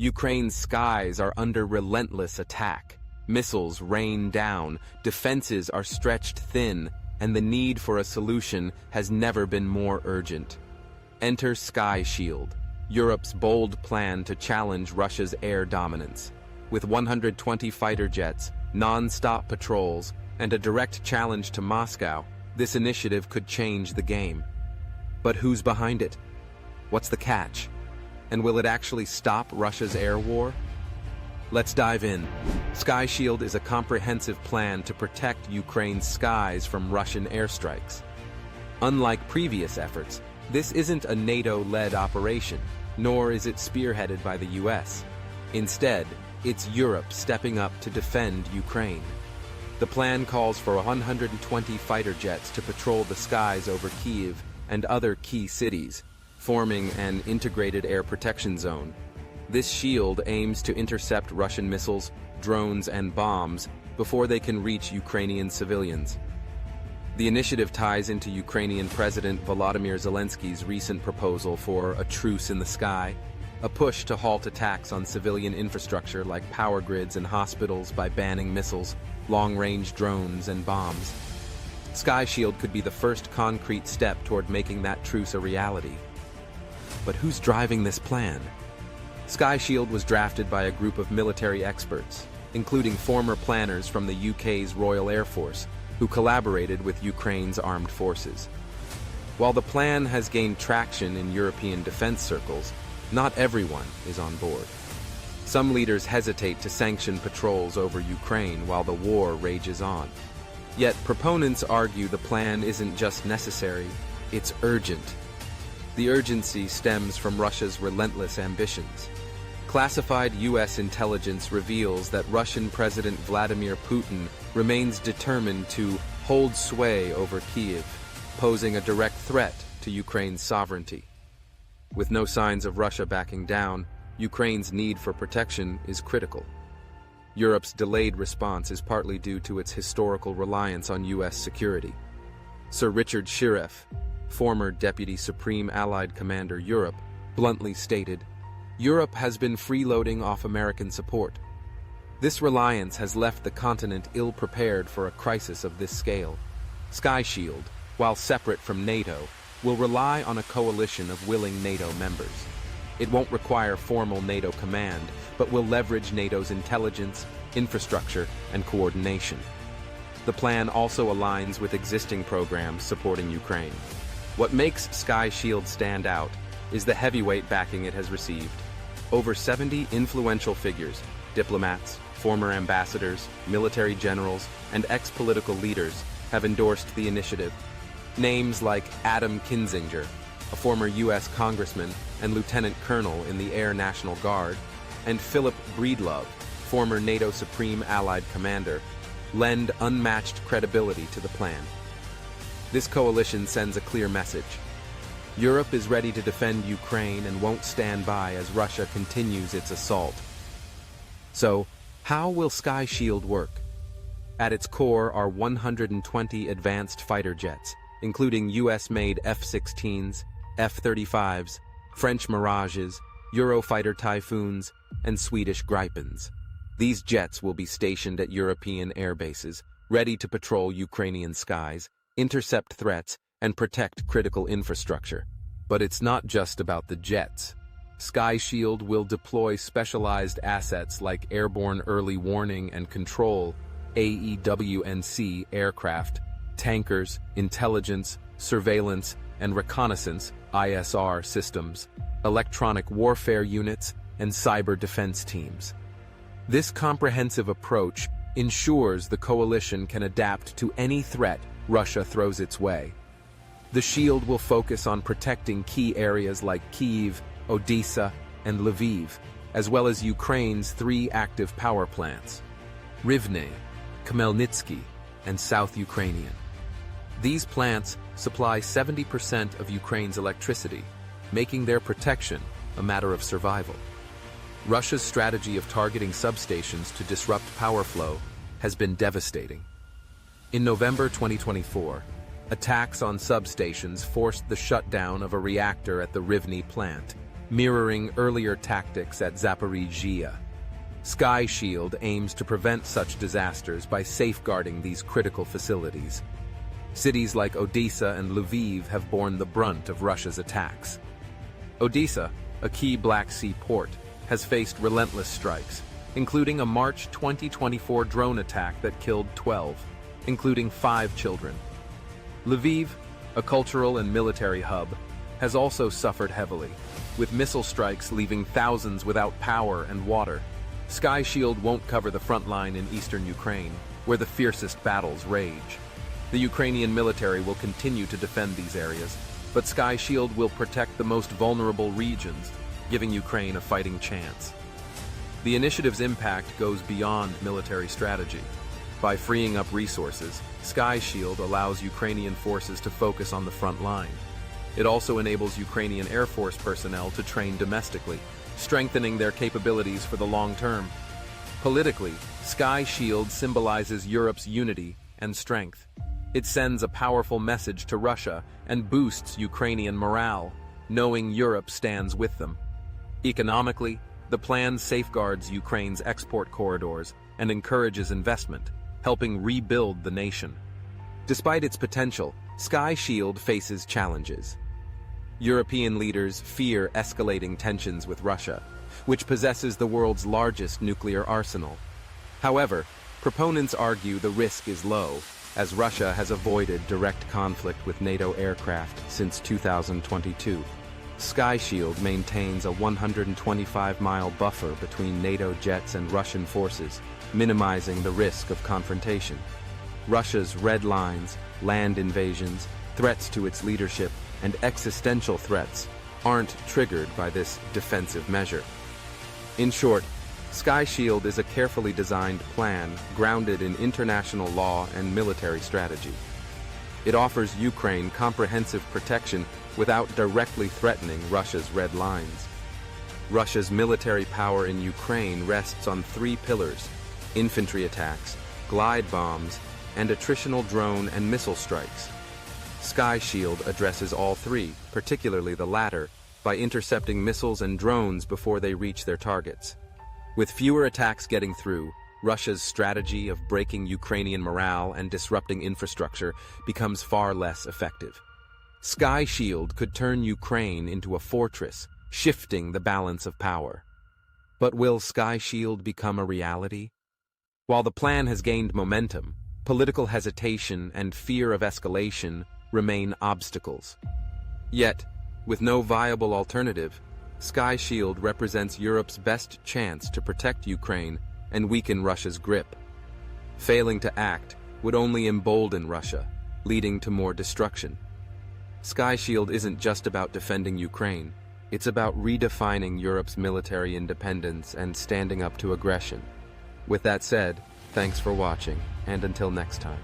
Ukraine's skies are under relentless attack. Missiles rain down, defenses are stretched thin, and the need for a solution has never been more urgent. Enter Sky Shield, Europe's bold plan to challenge Russia's air dominance. With 120 fighter jets, non-stop patrols, and a direct challenge to Moscow, this initiative could change the game. But who's behind it? What's the catch? And will it actually stop Russia's air war? Let's dive in. Sky Shield is a comprehensive plan to protect Ukraine's skies from Russian airstrikes. Unlike previous efforts, this isn't a NATO-led operation, nor is it spearheaded by the US. Instead, it's Europe stepping up to defend Ukraine. The plan calls for 120 fighter jets to patrol the skies over Kyiv and other key cities, forming an integrated air protection zone. This shield aims to intercept Russian missiles, drones, and bombs before they can reach Ukrainian civilians. The initiative ties into Ukrainian President Volodymyr Zelensky's recent proposal for a truce in the sky, a push to halt attacks on civilian infrastructure like power grids and hospitals by banning missiles, long-range drones, and bombs. Sky Shield could be the first concrete step toward making that truce a reality. But who's driving this plan? Sky Shield was drafted by a group of military experts, including former planners from the UK's Royal Air Force, who collaborated with Ukraine's armed forces. While the plan has gained traction in European defense circles, not everyone is on board. Some leaders hesitate to sanction patrols over Ukraine while the war rages on. Yet proponents argue the plan isn't just necessary, it's urgent. The urgency stems from Russia's relentless ambitions. Classified US intelligence reveals that Russian President Vladimir Putin remains determined to hold sway over Kyiv, posing a direct threat to Ukraine's sovereignty. With no signs of Russia backing down, Ukraine's need for protection is critical. Europe's delayed response is partly due to its historical reliance on US security. Sir Richard Shirreff, former Deputy Supreme Allied Commander Europe, bluntly stated, "Europe has been freeloading off American support. This reliance has left the continent ill-prepared for a crisis of this scale. Sky Shield, while separate from NATO, will rely on a coalition of willing NATO members. It won't require formal NATO command, but will leverage NATO's intelligence, infrastructure, and coordination. The plan also aligns with existing programs supporting Ukraine. What makes Sky Shield stand out is the heavyweight backing it has received. Over 70 influential figures, diplomats, former ambassadors, military generals, and ex-political leaders have endorsed the initiative. Names like Adam Kinzinger, a former U.S. congressman and lieutenant colonel in the Air National Guard, and Philip Breedlove, former NATO Supreme Allied Commander, lend unmatched credibility to the plan. This coalition sends a clear message. Europe is ready to defend Ukraine and won't stand by as Russia continues its assault. So, how will Sky Shield work? At its core are 120 advanced fighter jets, including US-made F-16s, F-35s, French Mirages, Eurofighter Typhoons, and Swedish Gripens. These jets will be stationed at European air bases, ready to patrol Ukrainian skies, intercept threats, and protect critical infrastructure. But it's not just about the jets. Sky Shield will deploy specialized assets like airborne early warning and control, AEW&C aircraft, tankers, intelligence, surveillance, and reconnaissance ISR systems, electronic warfare units, and cyber defense teams. This comprehensive approach ensures the coalition can adapt to any threat Russia throws its way. The shield will focus on protecting key areas like Kyiv, Odesa, and Lviv, as well as Ukraine's 3 active power plants, Rivne, Khmelnytsky, and South Ukrainian. These plants supply 70% of Ukraine's electricity, making their protection a matter of survival. Russia's strategy of targeting substations to disrupt power flow has been devastating. In November 2024, attacks on substations forced the shutdown of a reactor at the Rivne plant, mirroring earlier tactics at Zaporizhzhia. Sky Shield aims to prevent such disasters by safeguarding these critical facilities. Cities like Odesa and Lviv have borne the brunt of Russia's attacks. Odesa, a key Black Sea port, has faced relentless strikes, including a March 2024 drone attack that killed 12, including 5 children. Lviv, a cultural and military hub, has also suffered heavily, with missile strikes leaving thousands without power and water. Sky Shield won't cover the front line in eastern Ukraine, where the fiercest battles rage. The Ukrainian military will continue to defend these areas, but Sky Shield will protect the most vulnerable regions, giving Ukraine a fighting chance. The initiative's impact goes beyond military strategy. By freeing up resources, Sky Shield allows Ukrainian forces to focus on the front line. It also enables Ukrainian Air Force personnel to train domestically, strengthening their capabilities for the long term. Politically, Sky Shield symbolizes Europe's unity and strength. It sends a powerful message to Russia and boosts Ukrainian morale, knowing Europe stands with them. Economically, the plan safeguards Ukraine's export corridors and encourages investment, helping rebuild the nation. Despite its potential, Sky Shield faces challenges. European leaders fear escalating tensions with Russia, which possesses the world's largest nuclear arsenal. However, proponents argue the risk is low, as Russia has avoided direct conflict with NATO aircraft since 2022. Sky Shield maintains a 125-mile buffer between NATO jets and Russian forces, minimizing the risk of confrontation. Russia's red lines, land invasions, threats to its leadership, and existential threats aren't triggered by this defensive measure. In short, Sky Shield is a carefully designed plan grounded in international law and military strategy. It offers Ukraine comprehensive protection without directly threatening Russia's red lines. Russia's military power in Ukraine rests on 3 pillars: infantry attacks, glide bombs, and attritional drone and missile strikes. Sky Shield addresses all 3, particularly the latter, by intercepting missiles and drones before they reach their targets. With fewer attacks getting through, Russia's strategy of breaking Ukrainian morale and disrupting infrastructure becomes far less effective. Sky Shield could turn Ukraine into a fortress, shifting the balance of power. But will Sky Shield become a reality? While the plan has gained momentum, political hesitation and fear of escalation remain obstacles. Yet, with no viable alternative, Sky Shield represents Europe's best chance to protect Ukraine and weaken Russia's grip. Failing to act would only embolden Russia, leading to more destruction. Sky Shield isn't just about defending Ukraine, it's about redefining Europe's military independence and standing up to aggression. With that said, thanks for watching, and until next time.